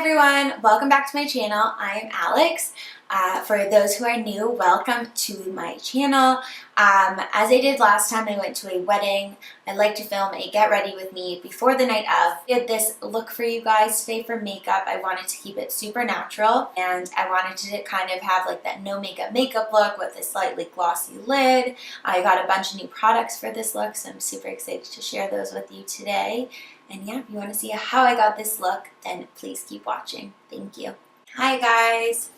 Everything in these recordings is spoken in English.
everyone, welcome back to my channel. I am Alex. For those who are new, welcome to my channel. As I did last time I went to a wedding, I like to film a get ready with me before the night of. I did this look for you guys today for makeup. I wanted to keep it super natural and I wanted to kind of have like that no makeup look with a slightly glossy lid. I got a bunch of new products for this look, so I'm super excited to share those with you today. And yeah, if you want to see how I got this look, then please keep watching. Thank you. Hi guys.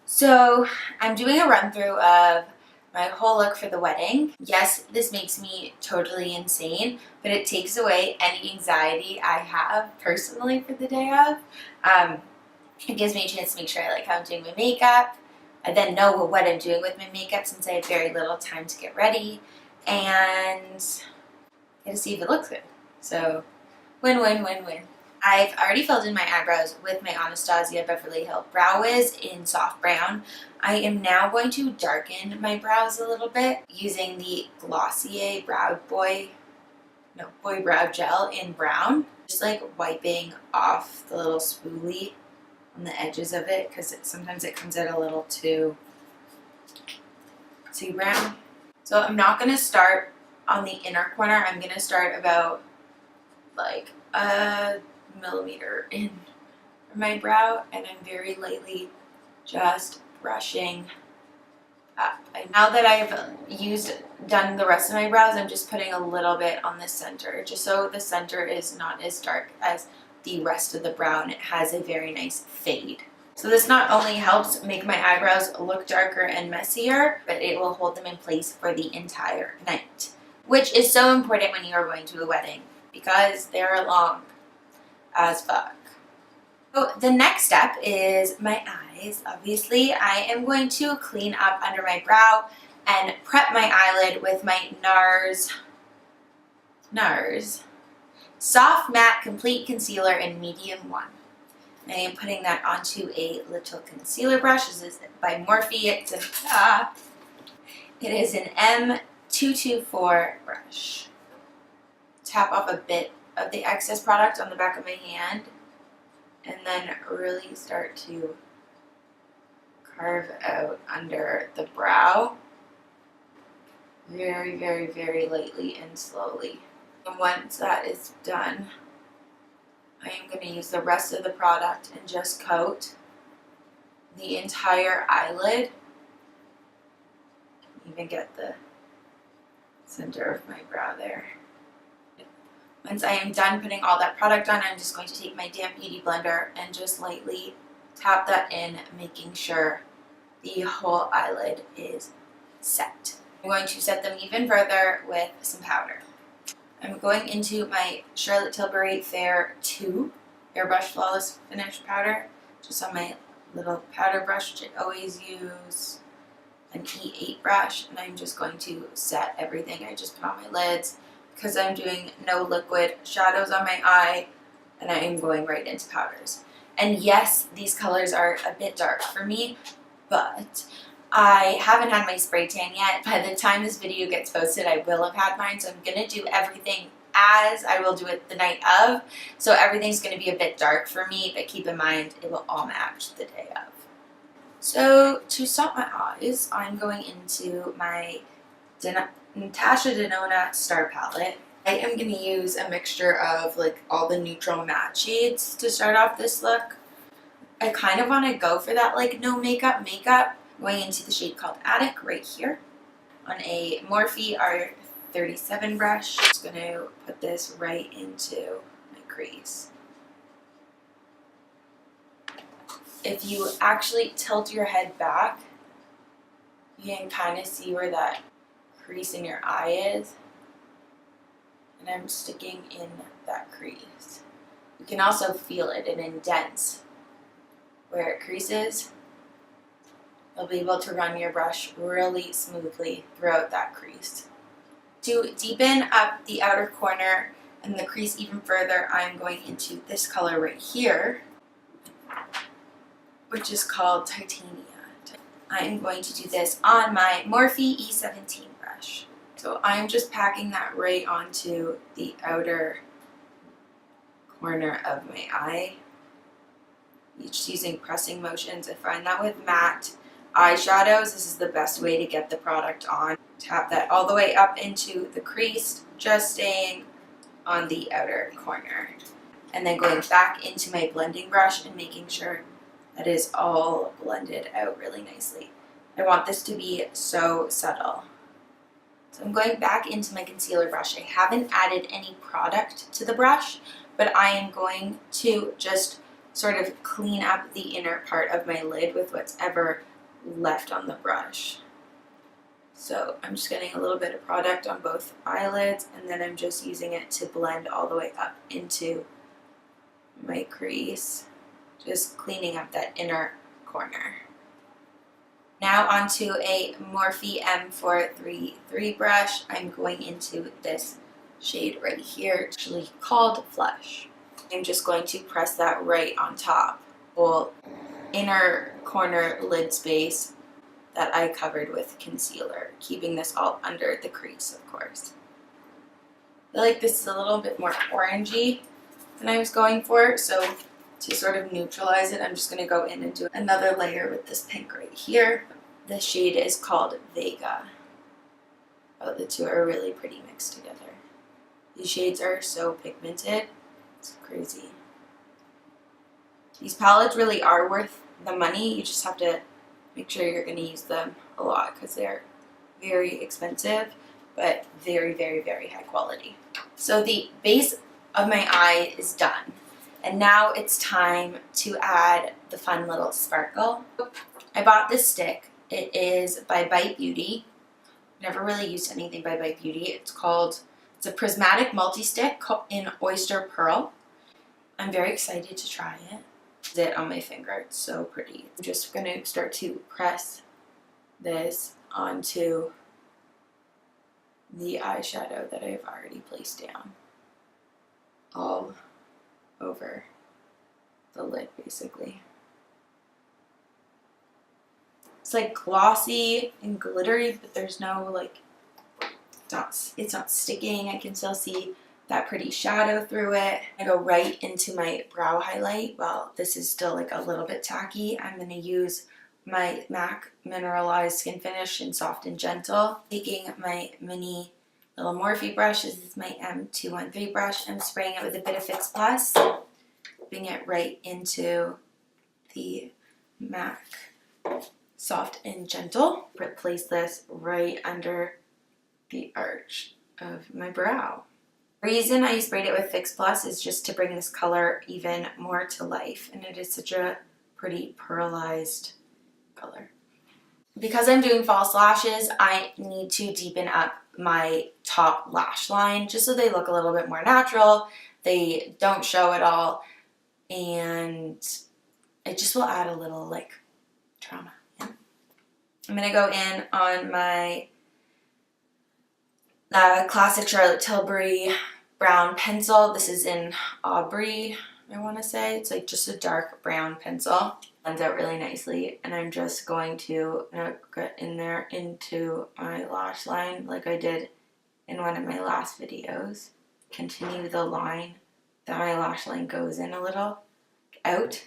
So I'm doing a run through of my whole look for the wedding. Yes, this makes me totally insane, but it takes away any anxiety I have personally for the day of. It gives me a chance to make sure I like how I'm doing my makeup. I then know what I'm doing with my makeup since I have very little time to get ready, and get to see if it looks good. So win, win, win, win. I've already filled in my eyebrows with my Anastasia Beverly Hills Brow Wiz in soft brown. I am now going to darken my brows a little bit using the Glossier Boy Brow Gel in brown. Just like wiping off the little spoolie on the edges of it because sometimes it comes out a little too brown. So I'm not going to start on the inner corner. I'm going to start about like a millimeter in my brow, and I'm very lightly just brushing up. Now that I've done the rest of my brows, I'm just putting a little bit on the center, just so the center is not as dark as the rest of the brow and it has a very nice fade. So this not only helps make my eyebrows look darker and messier, but it will hold them in place for the entire night, which is so important when you are going to a wedding because they're long as fuck. So the next step is my eyes. Obviously, I am going to clean up under my brow and prep my eyelid with my NARS Soft Matte Complete Concealer in medium 1. I am putting that onto a little concealer brush. This is by Morphe. It is an M224 brush. Tap off a bit of the excess product on the back of my hand and then really start to carve out under the brow very, very, very lightly and slowly. And once that is done, I am going to use the rest of the product and just coat the entire eyelid. Even get the center of my brow there. Once I am done putting all that product on, I'm just going to take my damp beauty blender and just lightly tap that in, making sure the whole eyelid is set. I'm going to set them even further with some powder. I'm going into my Charlotte Tilbury Fair 2 Airbrush Flawless Finish powder, just on my little powder brush, which I always use, an E8 brush, and I'm just going to set everything I just put on my lids, because I'm doing no liquid shadows on my eye and I am going right into powders. And yes, these colors are a bit dark for me, but I haven't had my spray tan yet. By the time this video gets posted, I will have had mine, so I'm going to do everything as I will do it the night of. So everything's going to be a bit dark for me, but keep in mind it will all match the day of. So to start my eyes, I'm going into my NATASHA DENONA Star Palette. I am going to use a mixture of like all the neutral matte shades to start off this look. I kind of want to go for that like no makeup. Going into the shade called Attic right here on a Morphe R37 brush. Just going to put this right into my crease. If you actually tilt your head back, you can kind of see where that crease in your eye is, and I'm sticking in that crease. You can also feel it, it indents where it creases. You'll be able to run your brush really smoothly throughout that crease. To deepen up the outer corner and the crease even further, I'm going into this color right here, which is called Titania. I'm going to do this on my Morphe E17 brush. So I'm just packing that right onto the outer corner of my eye. just using pressing motions. I find that with matte eyeshadows, this is the best way to get the product on. Tap that all the way up into the crease, just staying on the outer corner. And then going back into my blending brush and making sure that is all blended out really nicely. I want this to be so subtle. So I'm going back into my concealer brush. I haven't added any product to the brush, but I am going to just sort of clean up the inner part of my lid with what's ever left on the brush. So I'm just getting a little bit of product on both eyelids, and then I'm just using it to blend all the way up into my crease, just cleaning up that inner corner. Now onto a Morphe M433 brush. I'm going into this shade right here, actually called Flush. I'm just going to press that right on top, whole inner corner lid space that I covered with concealer, keeping this all under the crease, of course. I feel like this is a little bit more orangey than I was going for, so to sort of neutralize it, I'm just going to go in and do another layer with this pink right here. The shade is called Vega. Oh, the two are really pretty mixed together. These shades are so pigmented, it's crazy. These palettes really are worth the money. You just have to make sure you're going to use them a lot because they're very expensive, but very, very, very high quality. So the base of my eye is done. And now it's time to add the fun little sparkle. I bought this stick. It is by Bite Beauty. Never really used anything by Bite Beauty. It's a prismatic multi-stick in Oyster Pearl. I'm very excited to try it. It on my finger. It's so pretty. I'm just going to start to press this onto the eyeshadow that I've already placed down all over the lid, basically. It's like glossy and glittery, but there's no like, it's not sticking. I can still see that pretty shadow through it. I go right into my brow highlight. Well, this is still like a little bit tacky. I'm going to use my MAC Mineralized Skin Finish in Soft and Gentle. Taking my mini little Morphe brush. This is my M213 brush. I'm spraying it with a bit of Fix Plus. Putting it right into the MAC Soft and Gentle. Place this right under the arch of my brow. The reason I sprayed it with Fix Plus is just to bring this color even more to life, and it is such a pretty pearlized color. Because I'm doing false lashes, I need to deepen up my top lash line just so they look a little bit more natural. They don't show at all, and it just will add a little like drama. Yeah. I'm gonna go in on my classic Charlotte Tilbury brown pencil. This is in AUDREY, I want to say. It's like just a dark brown pencil. Blends out really nicely, and I'm just going to get in there into my lash line like I did in one of my last videos. Continue the line that my lash line goes in a little out.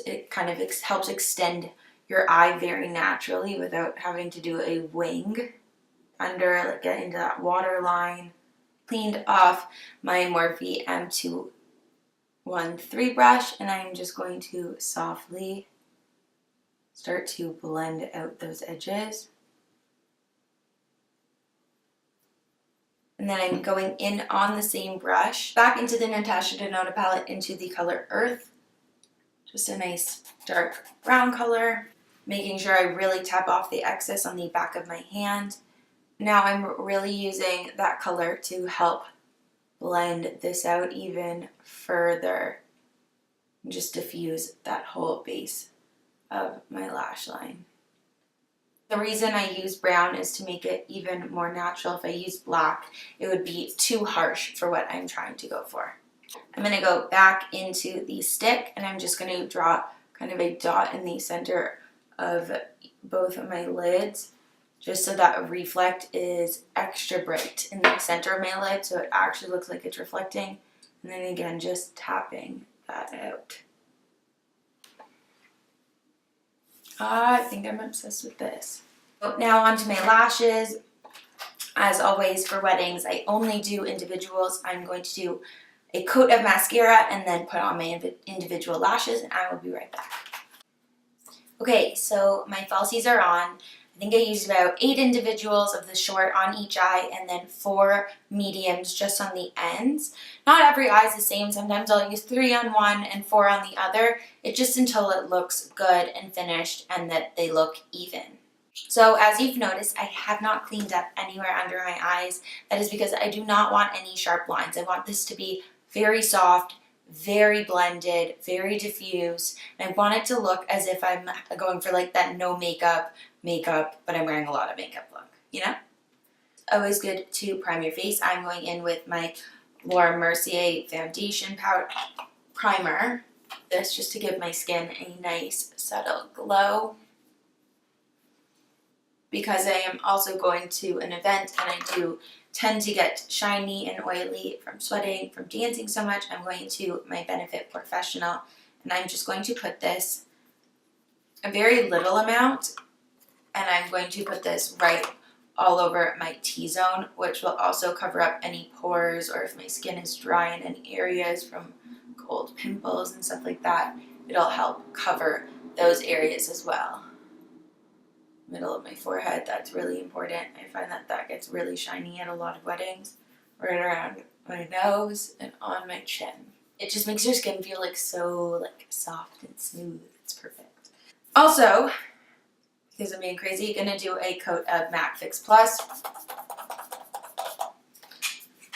It kind of helps extend your eye very naturally without having to do a wing under, like get into that waterline. Cleaned off my Morphe M213 brush, and I'm just going to softly start to blend out those edges. And then I'm going in on the same brush, back into the Natasha Denona palette, into the color Earth. Just a nice dark brown color, making sure I really tap off the excess on the back of my hand. Now I'm really using that color to help blend this out even further. Just diffuse that whole base of my lash line. The reason I use brown is to make it even more natural. If I use black, it would be too harsh for what I'm trying to go for. I'm going to go back into the stick, and I'm just going to draw kind of a dot in the center of both of my lids, just so that reflect is extra bright in the center of my lid, so it actually looks like it's reflecting. And then again, just tapping that out. I think I'm obsessed with this. So now onto my lashes. As always for weddings, I only do individuals. I'm going to do a coat of mascara and then put on my individual lashes, and I will be right back. Okay, so my falsies are on. I think I used about 8 individuals of the short on each eye and then 4 mediums just on the ends. Not every eye is the same. Sometimes I'll use 3 on one and 4 on the other. It's just until it looks good and finished and that they look even. So as you've noticed, I have not cleaned up anywhere under my eyes. That is because I do not want any sharp lines. I want this to be very soft, very blended, very diffuse, and I want it to look as if I'm going for like that no makeup, but I'm wearing a lot of makeup look, you know? Always good to prime your face. I'm going in with my Laura Mercier foundation powder primer. This just to give my skin a nice subtle glow. Because I am also going to an event and I do tend to get shiny and oily from sweating, from dancing so much, I'm going to my Benefit Professional and I'm just going to put this, a very little amount, and I'm going to put this right all over my T-zone, which will also cover up any pores, or if my skin is dry in any areas from cold pimples and stuff like that, it'll help cover those areas as well. Middle of my forehead, that's really important. I find that that gets really shiny at a lot of weddings, right around my nose and on my chin. It just makes your skin feel like so like soft and smooth. It's perfect. Also, because I'm being crazy, I'm gonna do a coat of MAC Fix Plus.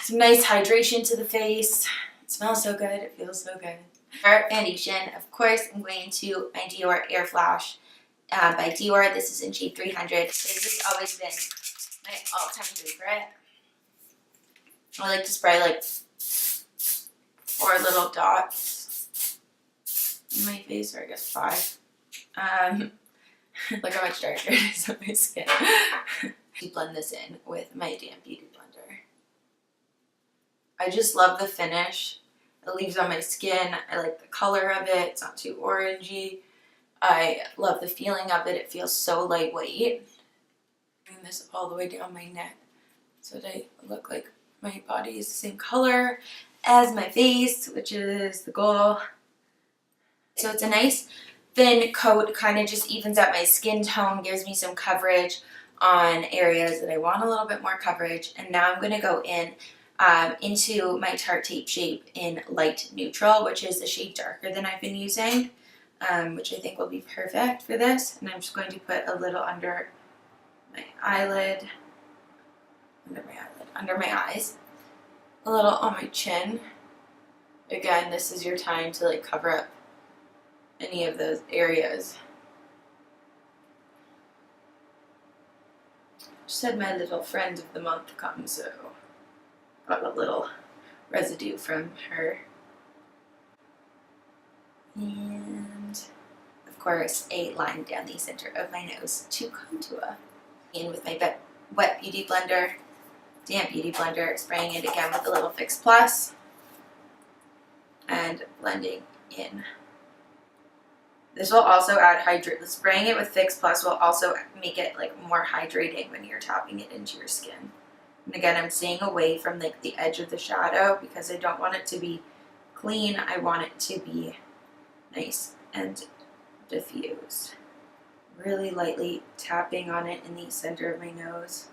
Some nice hydration to the face. It smells so good, it feels so good. For foundation, of course, I'm going to my DIOR Air Flash by DIOR. This is in shade 300. This has always been my all-time favorite. I like to spray like 4 little dots in my face, or I guess 5. Look how much darker it is on my skin. Blend this in with my damp beauty blender. I just love the finish. It leaves on my skin. I like the color of it. It's not too orangey. I love the feeling of it. It feels so lightweight. Bring this all the way down my neck so that I look like my body is the same color as my face, which is the goal. So it's a nice thin coat, kind of just evens out my skin tone, gives me some coverage on areas that I want a little bit more coverage. And now I'm going to go in into my Tarte Tape Shape in Light Neutral, which is the shade darker than I've been using, which I think will be perfect for this. And I'm just going to put a little under my eyelid, under my eyes, a little on my chin. Again, this is your time to like cover up any of those areas. Just had my little friend of the month come, so got a little residue from her. And of course, a line down the center of my nose to contour. In with my wet beauty blender, damp beauty blender, spraying it again with a little Fix Plus and blending in. This will also add spraying it with Fix Plus will also make it like more hydrating when you're tapping it into your skin. And again, I'm staying away from like the edge of the shadow because I don't want it to be clean. I want it to be nice and diffused. Really lightly tapping on it in the center of my nose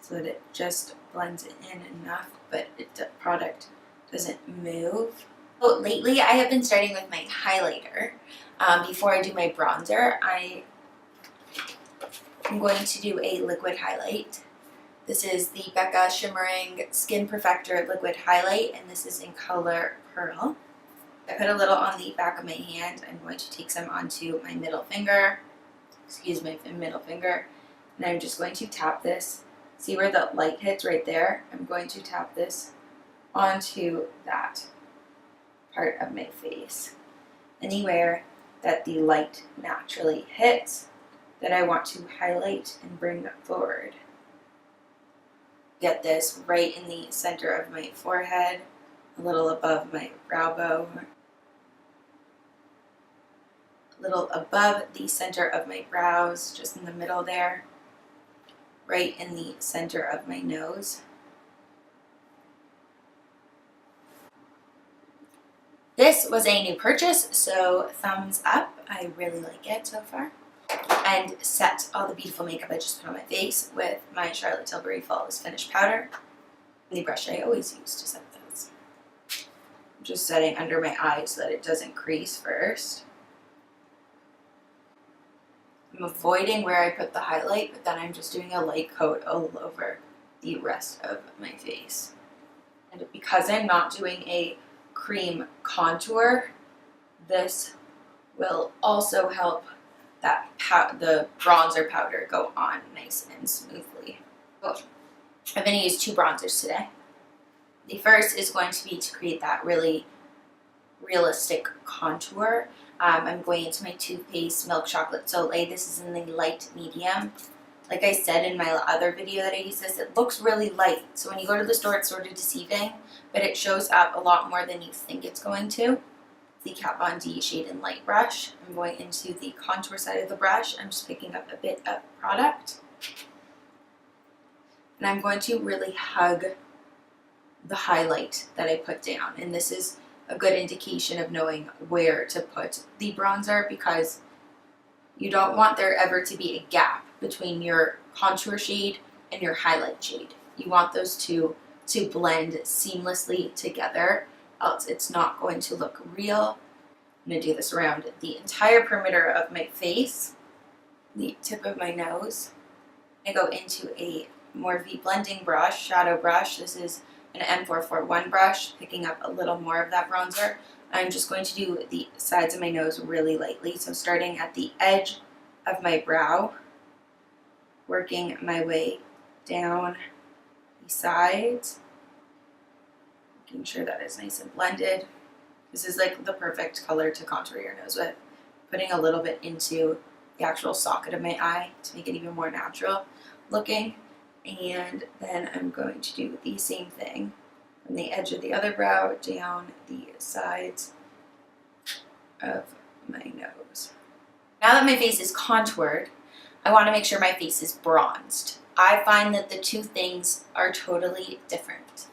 so that it just blends in enough, but the product doesn't move. So lately, I have been starting with my highlighter. Before I do my bronzer, I'm going to do a liquid highlight. This is the BECCA Shimmering Skin Perfector Liquid Highlight, and this is in color Pearl. I put a little on the back of my hand. I'm going to take some onto my middle finger, and I'm just going to tap this. See where the light hits right there? I'm going to tap this onto that part of my face. Anywhere that the light naturally hits that I want to highlight and bring forward. Get this right in the center of my forehead, a little above my brow bone. little above the center of my brows, just in the middle there, right in the center of my nose. This was a new purchase, so thumbs up. I really like it so far. And set all the beautiful makeup I just put on my face with my Charlotte Tilbury Flawless Finish Powder, the brush I always use to set those. I'm just setting under my eyes so that it doesn't crease first. I'm avoiding where I put the highlight, but then I'm just doing a light coat all over the rest of my face. And because I'm not doing a cream contour, this will also help that the bronzer powder go on nice and smoothly. Oh, I'm going to use two bronzers today. The first is going to be to create that really realistic contour. I'm going into my Too Faced Milk Chocolate Soleil. This is in the light medium. Like I said in my other video that I use this, it looks really light. So when you go to the store, it's sort of deceiving, but it shows up a lot more than you think it's going to. The Kat Von D Shade and Light brush. I'm going into the contour side of the brush. I'm just picking up a bit of product. And I'm going to really hug the highlight that I put down. And this is a good indication of knowing where to put the bronzer, because you don't want there ever to be a gap between your contour shade and your highlight shade. You want those two to blend seamlessly together, else it's not going to look real. I'm going to do this around the entire perimeter of my face, the tip of my nose. I go into a Morphe blending brush, shadow brush. This is an M441 brush, picking up a little more of that bronzer. I'm just going to do the sides of my nose really lightly. So starting at the edge of my brow, working my way down the sides, making sure that it's nice and blended. This is like the perfect color to contour your nose with. Putting a little bit into the actual socket of my eye to make it even more natural looking. And then I'm going to do the same thing from the edge of the other brow down the sides of my nose. Now that my face is contoured, I want to make sure my face is bronzed. I find that the two things are totally different.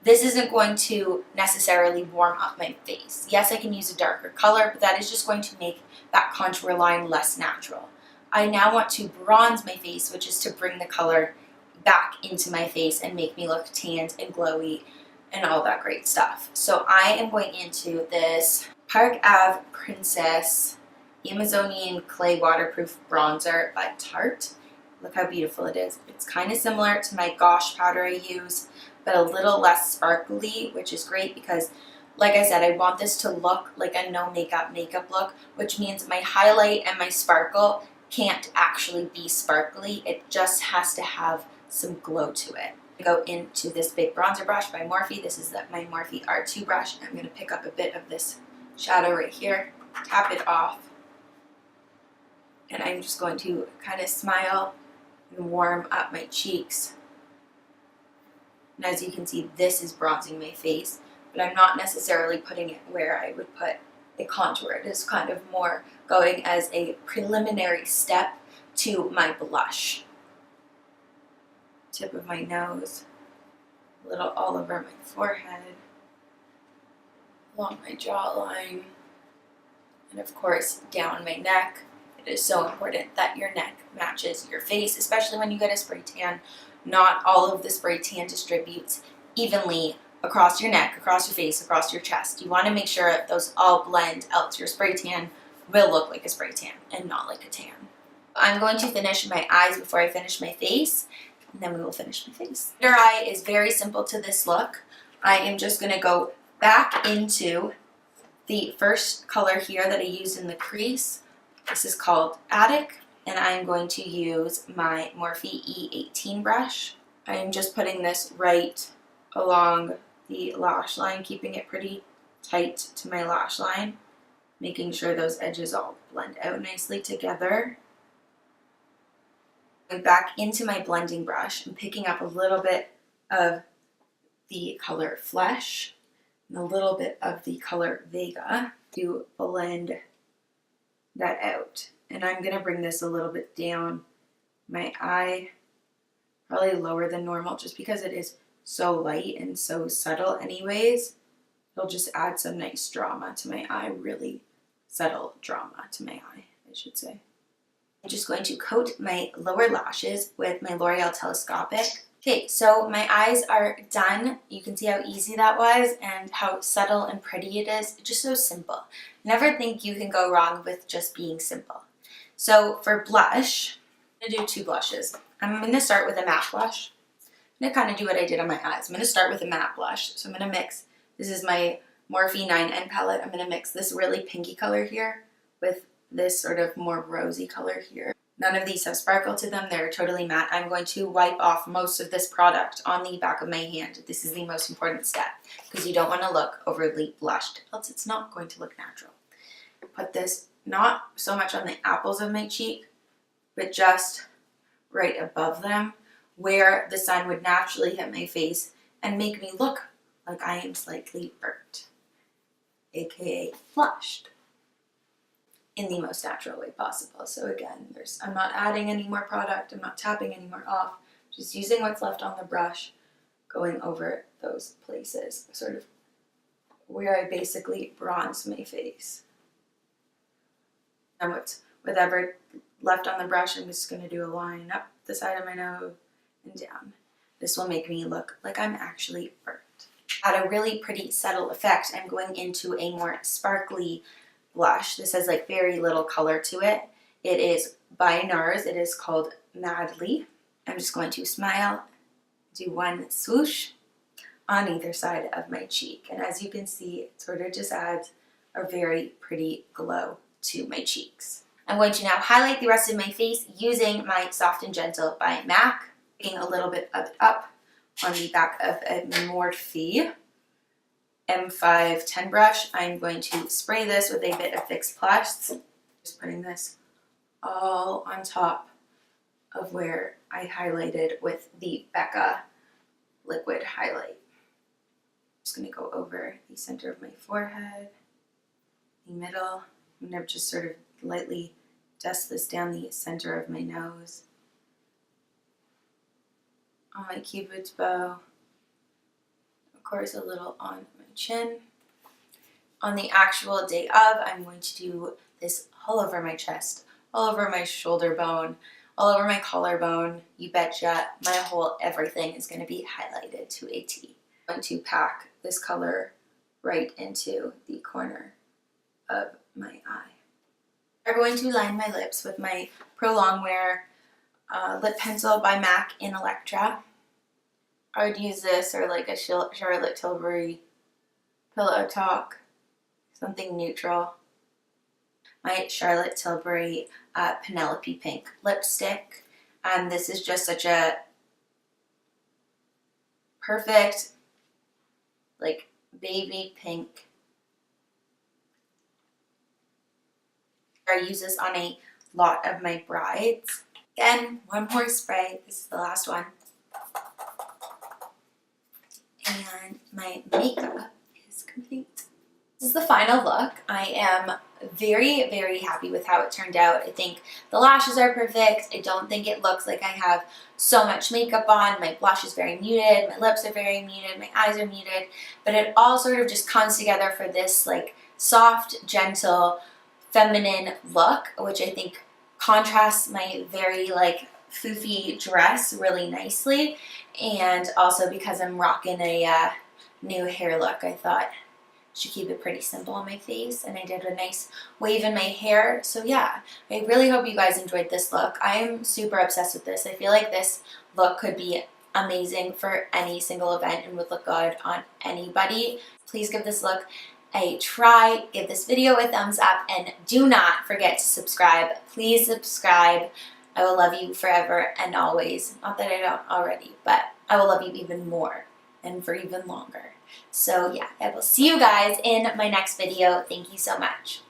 This isn't going to necessarily warm up my face. Yes, I can use a darker color, but that is just going to make that contour line less natural. I now want to bronze my face, which is to bring the color back into my face and make me look tanned and glowy and all that great stuff. So I am going into this Park Ave Princess Amazonian Clay Waterproof Bronzer by Tarte. Look how beautiful it is. It's kind of similar to my Gosh powder I use, but a little less sparkly, which is great because, like I said, I want this to look like a no makeup look, which means my highlight and my sparkle can't actually be sparkly. It just has to have some glow to it. I go into this big bronzer brush by Morphe. This is my Morphe R2 brush. I'm going to pick up a bit of this shadow right here, tap it off, and I'm just going to kind of smile and warm up my cheeks. And as you can see, this is bronzing my face, but I'm not necessarily putting it where I would put a contour. It is kind of more going as a preliminary step to my blush. Tip of my nose, a little all over my forehead, along my jawline, and of course down my neck. It is so important that your neck matches your face, especially when you get a spray tan. Not all of the spray tan distributes evenly across your neck, across your face, across your chest. You want to make sure that those all blend, else your spray tan will look like a spray tan and not like a tan. I'm going to finish my eyes before I finish my face, and then we will finish my face. Under eye is very simple to this look. I am just going to go back into the first color here that I used in the crease. This is called Attic, and I'm going to use my Morphe E18 brush. I'm just putting this right along the lash line, keeping it pretty tight to my lash line, making sure those edges all blend out nicely together. Going back into my blending brush and picking up a little bit of the color Flesh and a little bit of the color Vega to blend that out. And I'm going to bring this a little bit down my eye, probably lower than normal, just because it is so light and so subtle anyways. It'll just add some nice drama to my eye, really subtle drama to my eye, I should say. I'm just going to coat my lower lashes with my L'Oreal Telescopic. Okay, so my eyes are done. You can see how easy that was and how subtle and pretty it is. It's just so simple. Never think you can go wrong with just being simple. So for blush, I'm going to do 2 blushes. I'm going to start with a matte blush. I'm going to kind of do what I did on my eyes. I'm going to start with a matte blush. So I'm going to mix, this is my Morphe 9N palette. I'm going to mix this really pinky color here with this sort of more rosy color here. None of these have sparkle to them. They're totally matte. I'm going to wipe off most of this product on the back of my hand. This is the most important step because you don't want to look overly blushed, else it's not going to look natural. Put this not so much on the apples of my cheek, but just right above them where the sun would naturally hit my face and make me look like I am slightly burnt, aka flushed, in the most natural way possible. So again, I'm not adding any more product, I'm not tapping any more off, just using what's left on the brush, going over those places, sort of where I basically bronze my face. And whatever left on the brush, I'm just going to do a line up the side of my nose and down. This will make me look like I'm actually burnt. Add a really pretty subtle effect, I'm going into a more sparkly blush. This has like very little color to it. It is by NARS. It is called Madly. I'm just going to smile, do 1 swoosh on either side of my cheek. And as you can see, it sort of just adds a very pretty glow to my cheeks. I'm going to now highlight the rest of my face using my Soft and Gentle by MAC, picking a little bit of it up on the back of a Morphe M510 brush. I'm going to spray this with a bit of Fix Plus. Just putting this all on top of where I highlighted with the BECCA liquid highlight. I'm just going to go over the center of my forehead, the middle. I'm going to just sort of lightly dust this down the center of my nose, on my cupid's bow, of course a little on my chin. On the actual day of, I'm going to do this all over my chest, all over my shoulder bone, all over my collarbone. You betcha, my whole everything is going to be highlighted to a T. I'm going to pack this color right into the corner of my eye. I'm going to line my lips with my Pro Longwear lip pencil by MAC in Electra. I would use this or like a Charlotte Tilbury Pillow Talk, something neutral. My Charlotte Tilbury Penelope Pink lipstick. And this is just such a perfect, like, baby pink. I use this on a lot of my brides. Again, 1 more spray. This is the last one. And my makeup is complete. This is the final look. I am very, very happy with how it turned out. I think the lashes are perfect. I don't think it looks like I have so much makeup on. My blush is very muted. My lips are very muted. My eyes are muted. But it all sort of just comes together for this like soft, gentle, feminine look, which I think contrasts my very like foofy dress really nicely. And also because I'm rocking a new hair look, I thought I should keep it pretty simple on my face, and I did a nice wave in my hair. So yeah, I really hope you guys enjoyed this look. I'm super obsessed with this. I feel like this look could be amazing for any single event and would look good on anybody. Please give this look a try, give this video a thumbs up, and do not forget to subscribe. Please subscribe. I will love you forever and always. Not that I don't already, but I will love you even more and for even longer. So yeah, I will see you guys in my next video. Thank you so much.